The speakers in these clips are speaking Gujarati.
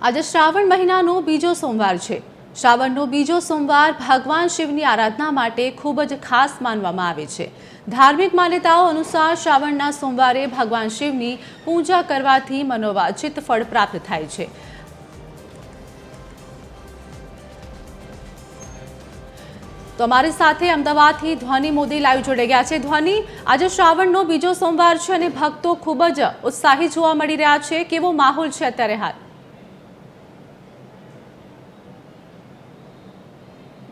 આજે શ્રાવણ મહિનાનો બીજો સોમવાર છે। શ્રાવણનો બીજો સોમવાર ભગવાન શિવની આરાધના માટે ખૂબ જ ખાસ માનવામાં આવે છે। ધાર્મિક માન્યતાઓ અનુસાર શ્રાવણના સોમવારે ભગવાન શિવની પૂજા કરવાથી મનોવાંછિત ફળ પ્રાપ્ત થાય છે। તો અમારી સાથે અમદાવાદથી ધ્વનિ મોદી લાઈવ જોડાઈ ગયા છે। ધ્વનિ, આજે શ્રાવણનો બીજો સોમવાર છે અને ભક્તો ખૂબ જ ઉત્સાહી જોવા મળી રહ્યા છે। કેવો માહોલ છે અત્યારે હાલ?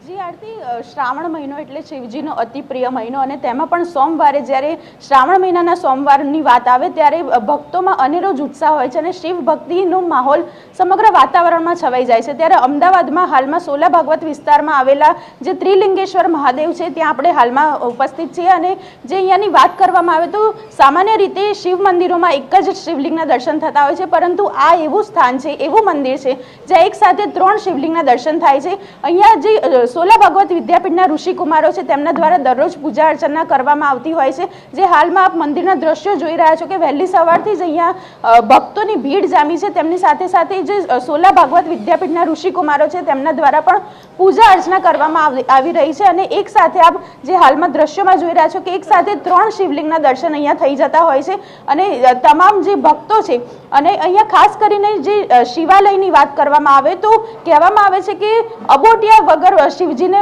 જી આરતી, શ્રાવણ મહિનો એટલે શિવજીનો અતિ પ્રિય મહિનો અને તેમાં પણ સોમવારે જ્યારે શ્રાવણ મહિનાના સોમવારની વાત આવે ત્યારે ભક્તોમાં અનેરો જ ઉત્સાહ હોય છે અને શિવ ભક્તિનો માહોલ સમગ્ર વાતાવરણમાં છવાઈ જાય છે। ત્યારે અમદાવાદમાં હાલમાં સોલા ભાગવત વિસ્તારમાં આવેલા જે ત્રિલિંગેશ્વર મહાદેવ છે ત્યાં આપણે હાલમાં ઉપસ્થિત છીએ અને જે અહીંયાની વાત કરવામાં આવે તો સામાન્ય રીતે શિવ મંદિરોમાં એક જ શિવલિંગના દર્શન થતા હોય છે, પરંતુ આ એવું સ્થાન છે, એવું મંદિર છે જ્યાં એક સાથે 3 શિવલિંગના દર્શન થાય છે। અહીંયા જે સોલા ભાગવત વિદ્યાપીઠના ઋષિકુમારો છે તેમના દ્વારા દરરોજ પૂજા અર્ચના કરવામાં આવતી હોય છે। જે હાલમાં આપ મંદિરના દ્રશ્યો જોઈ રહ્યા છો કે વહેલી સવારથી જ અહીંયા ભક્તોની ભીડ જામી છે। તેમની સાથે સાથે જે સોલા ભાગવત વિદ્યાપીઠના ઋષિકુમારો છે તેમના દ્વારા પણ પૂજા અર્ચના કરવામાં આવી રહી છે અને એક સાથે આપ જે હાલમાં દ્રશ્યોમાં જોઈ રહ્યા છો કે એક સાથે 3 શિવલિંગના દર્શન અહીંયા થઈ જતા હોય છે અને તમામ જે ભક્તો છે અને અહીંયા ખાસ કરીને જે શિવાલયની વાત કરવામાં આવે તો કહેવામાં આવે છે કે અબોટિયા વગર શિવજીને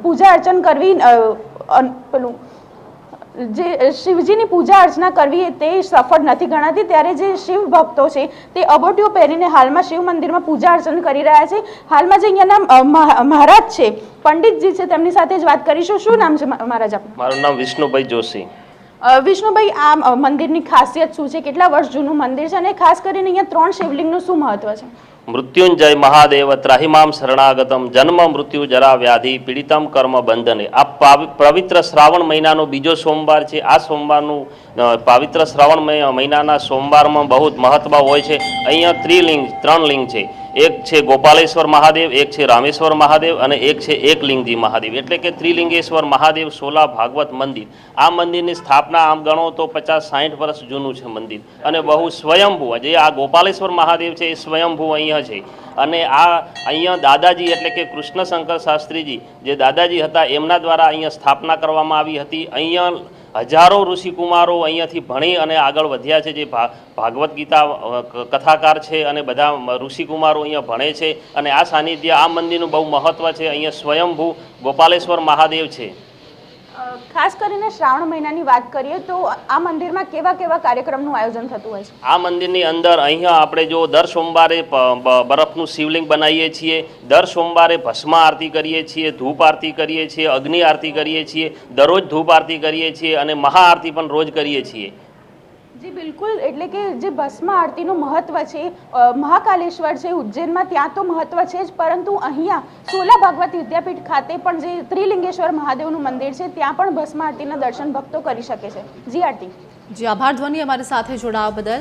પૂજા અર્ચન કરવી પેલું જે શિવજીની પૂજા અર્ચના કરવી તે સફળ નથી ગણાતી। ત્યારે જે શિવ ભક્તો છે તે અબોટીઓ પહેરીને હાલમાં શિવ મંદિરમાં પૂજા અર્ચન કરી રહ્યા છે। હાલમાં જે અહીંયાના મહારાજ છે, પંડિતજી છે, તેમની સાથે જ વાત કરીશું। શું નામ છે મહારાજ આપનું? મારું નામ વિષ્ણુભાઈ જોશી। વિષ્ણુભાઈ, આ મંદિરની ખાસિયત શું છે? કેટલા વર્ષ જૂનું મંદિર છે અને ખાસ કરીને અહીંયા 3 શિવલિંગનું શું મહત્વ છે? મૃત્યુંજય મહાદેવ ત્રાહિમામ શરણાગતમ જન્મ મૃત્યુ જરા વ્યાધિ પીડિતમ કર્મ બંધને। આ પવિત્ર શ્રાવણ મહિનાનો બીજો સોમવાર છે। આ સોમવારનું પવિત્ર શ્રાવણ મહિનાના સોમવારમાં બહુ જ મહત્વ હોય છે। અહીંયા 3 લિંગ છે। એક છે ગોપાલેશ્વર મહાદેવ, એક છે રામેશ્વર મહાદેવ અને એક છે એકલિંગજી મહાદેવ, એટલે કે ત્રિલિંગેશ્વર મહાદેવ સોલા ભાગવત મંદિર। આ મંદિરની સ્થાપના આમ ગણો તો 50-60 વર્ષ જૂનું છે મંદિર અને બહુ સ્વયંભૂ, જે આ ગોપાલેશ્વર મહાદેવ છે એ સ્વયંભૂ અહીંયા છે અને આ અહીંયા દાદાજી એટલે કે કૃષ્ણ શંકર શાસ્ત્રીજી જે દાદાજી હતા એમના દ્વારા અહીંયા સ્થાપના કરવામાં આવી હતી। અહીંયા હજારો ઋષિકુમારો અહીંયાથી ભણી અને આગળ વધ્યા છે, જે ભાગવત ગીતા કથાકાર છે અને બધા ઋષિકુમારો અહીંયા ભણે છે અને આ સાનિધ્ય આ મંદિરનું બહુ મહત્વ છે। અહીંયા સ્વયંભૂ ગોપાલેશ્વર મહાદેવ છે। ખાસ કરીને શ્રાવણ મહિનાની વાત કરીએ તો આ મંદિરમાં કેવા કેવા કાર્યક્રમનું આયોજન થતું હોય છે? આ મંદિરની અંદર અહીંયા આપણે જો દર સોમવારે બરફનું શિવલિંગ બનાવીએ છીએ, દર સોમવારે ભસ્મ આરતી કરીએ છીએ, ધૂપ આરતી કરીએ છીએ, અગ્નિ આરતી કરીએ છીએ, દરરોજ ધૂપ આરતી કરીએ છીએ અને મહાઆરતી પણ રોજ કરીએ છીએ। જી બિલકુલ, એટલે કે જે ભસ્મ આરતીનું મહત્વ છે મહાકાલેશ્વર છે ઉજ્જૈનમાં, ત્યાં તો મહત્વ છે જ, પરંતુ અહીંયા સોલા ભાગવત વિદ્યાપીઠ ખાતે પણ જે ત્રિલિંગેશ્વર મહાદેવનું મંદિર છે ત્યાં પણ ભસ્મ આરતીના દર્શન ભક્તો કરી શકે છે। જી આરતી। જી આભાર ધ્વનિ, અમારી સાથે જોડાવા બદલ।